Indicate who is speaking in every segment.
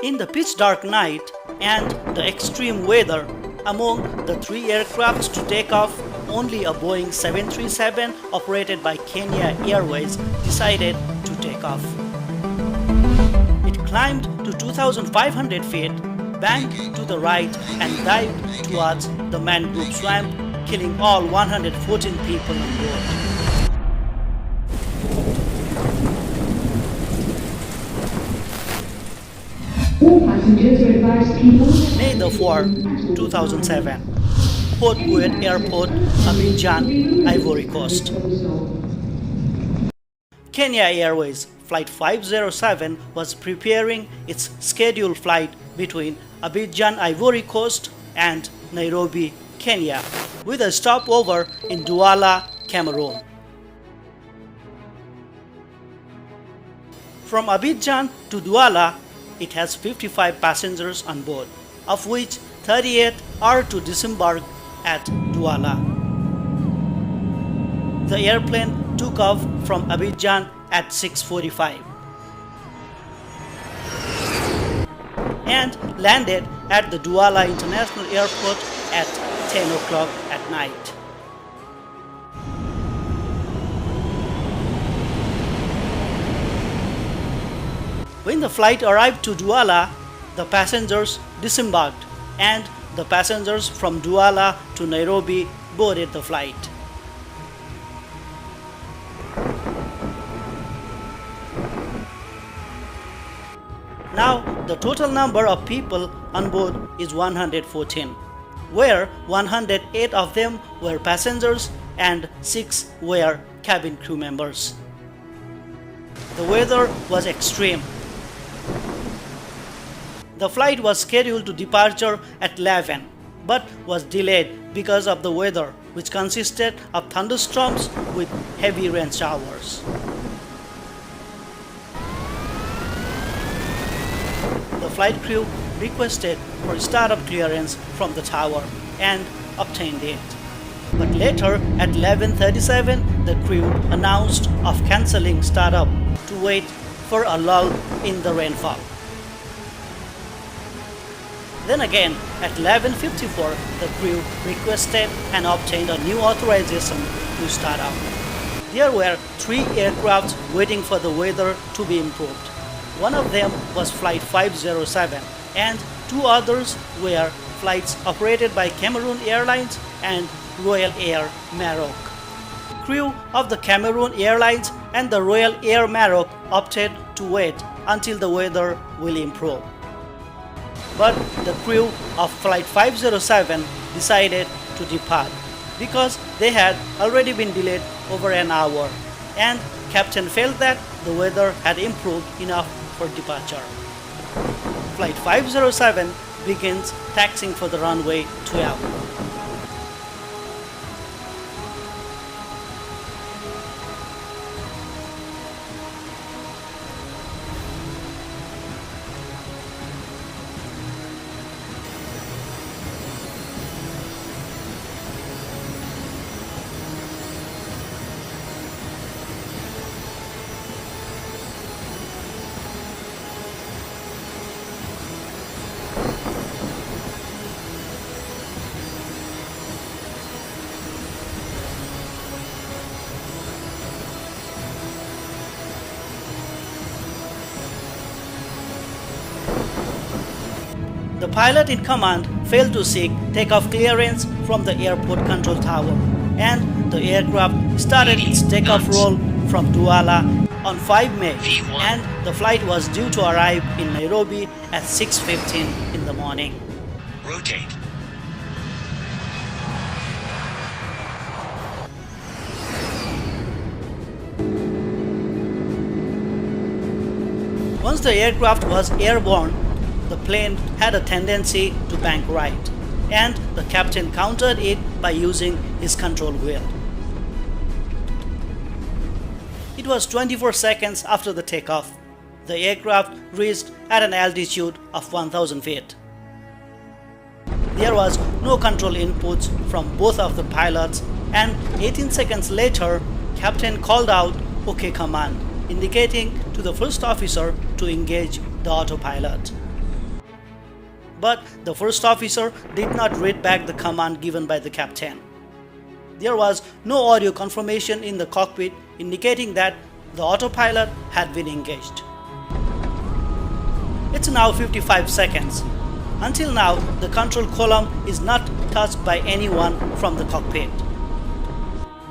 Speaker 1: In the pitch dark night and the extreme weather, among the three aircrafts to take off, only a Boeing 737 operated by Kenya Airways decided to take off. It climbed to 2,500 feet, banked to the right and dived towards the mangrove swamp, killing all 114 people on board. May the 4th, 2007, Port Bouet Airport, Abidjan, Ivory Coast. Kenya Airways Flight 507 was preparing its scheduled flight between Abidjan, Ivory Coast and Nairobi, Kenya, with a stopover in Douala, Cameroon. From Abidjan to Douala, it has 55 passengers on board, of which 38 are to disembark at Douala. The airplane took off from Abidjan at 6:45 and landed at the Douala International Airport at 10 o'clock at night. When the flight arrived to Douala, the passengers disembarked and the passengers from Douala to Nairobi boarded the flight. Now, the total number of people on board is 114, where 108 of them were passengers and 6 were cabin crew members. The weather was extreme. The flight was scheduled to departure at 11, but was delayed because of the weather, which consisted of thunderstorms with heavy rain showers. The flight crew requested for startup clearance from the tower and obtained it. But later at 11:37, the crew announced of cancelling startup to wait for a lull in the rainfall. Then again, at 11:54, the crew requested and obtained a new authorization to start up. There were 3 aircrafts waiting for the weather to be improved. One of them was Flight 507, and 2 others were flights operated by Cameroon Airlines and Royal Air Maroc. Crew of the Cameroon Airlines and the Royal Air Maroc opted to wait until the weather will improve. But the crew of Flight 507 decided to depart because they had already been delayed over an hour, and captain felt that the weather had improved enough for departure. Flight 507 begins taxiing for the runway 12. The pilot in command failed to seek takeoff clearance from the airport control tower, and the aircraft started its takeoff roll from Douala on 5 May, and the flight was due to arrive in Nairobi at 6:15 in the morning.
Speaker 2: Rotate.
Speaker 1: Once the aircraft was airborne, the plane had a tendency to bank right, and the captain countered it by using his control wheel. It was 24 seconds after the takeoff. The aircraft reached at an altitude of 1,000 feet. There was no control inputs from both of the pilots, and 18 seconds later, captain called out "OK command," indicating to the first officer to engage the autopilot. but the first officer did not read back the command given by the captain. There was no audio confirmation in the cockpit indicating that the autopilot had been engaged. It's now 55 seconds. Until now, the control column is not touched by anyone from the cockpit.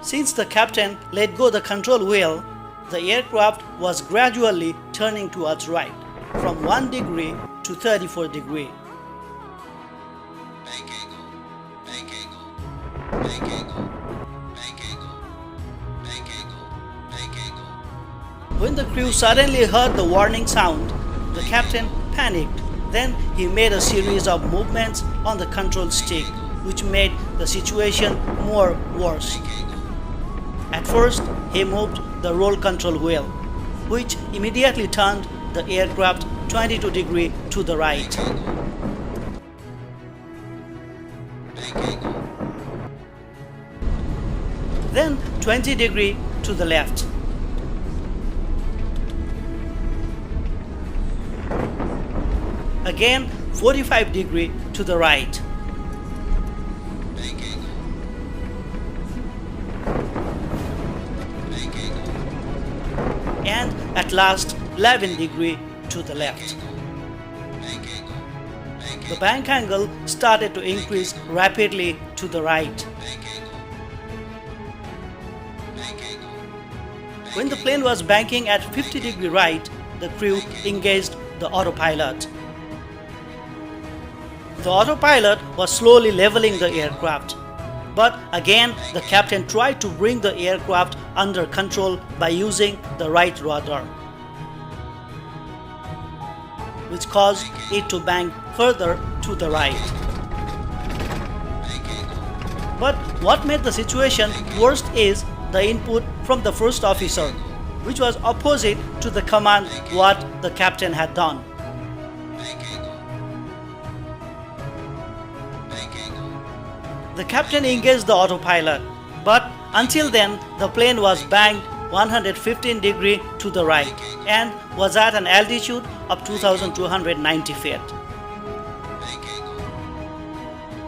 Speaker 1: Since the captain let go the control wheel, the aircraft was gradually turning towards right, from 1 degree to 34 degrees. When the crew suddenly heard the warning sound, the captain panicked. Then he made a series of movements on the control stick, which made the situation more worse. At first, he moved the roll control wheel, which immediately turned the aircraft 22 degrees to the right. Then 20 degrees to the left. Again 45 degrees to the right. And at last 11 degrees to the left. The bank angle started to increase rapidly to the right. When the plane was banking at 50 degrees right, the crew engaged the autopilot. The autopilot was slowly leveling the aircraft. But again, the captain tried to bring the aircraft under control by using the right rudder, which caused it to bank further to the right. But what made the situation worse is the input from the first officer, which was opposite to the command what the captain had done. The captain engaged the autopilot, but until then the plane was banked 115 degrees to the right and was at an altitude of 2,290 feet.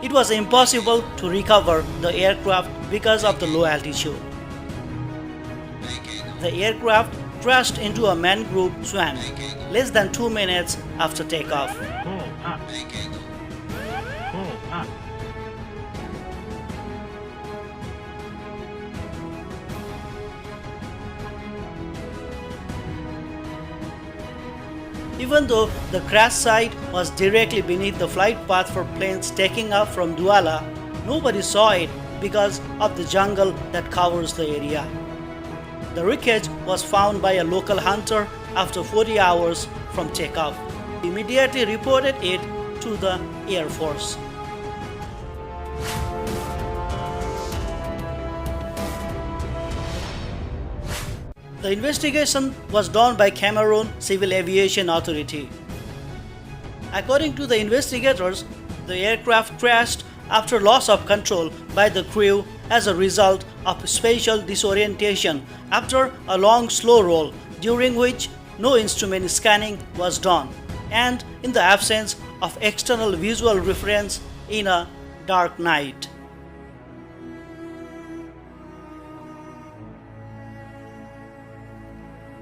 Speaker 1: It was impossible to recover the aircraft because of the low altitude. The aircraft crashed into a mangrove swamp less than 2 minutes after takeoff. Even though the crash site was directly beneath the flight path for planes taking off from Douala, nobody saw it because of the jungle that covers the area. The wreckage was found by a local hunter after 40 hours from takeoff. He immediately reported it to the Air Force. The investigation was done by Cameroon Civil Aviation Authority. According to the investigators, the aircraft crashed after loss of control by the crew as a result of spatial disorientation after a long slow roll during which no instrument scanning was done and in the absence of external visual reference in a dark night.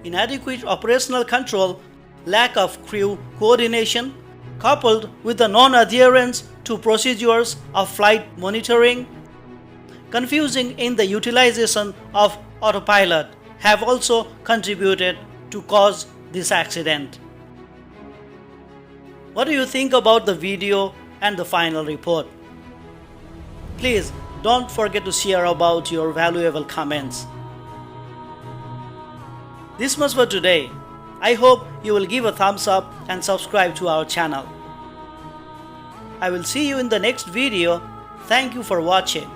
Speaker 1: Inadequate operational control, lack of crew coordination, coupled with the non-adherence to procedures of flight monitoring, confusing in the utilization of autopilot have also contributed to cause this accident. What do you think about the video and the final report? Please don't forget to share about your valuable comments. This much for today. I hope you will give a thumbs up and subscribe to our channel. I will see you in the next video. Thank you for watching.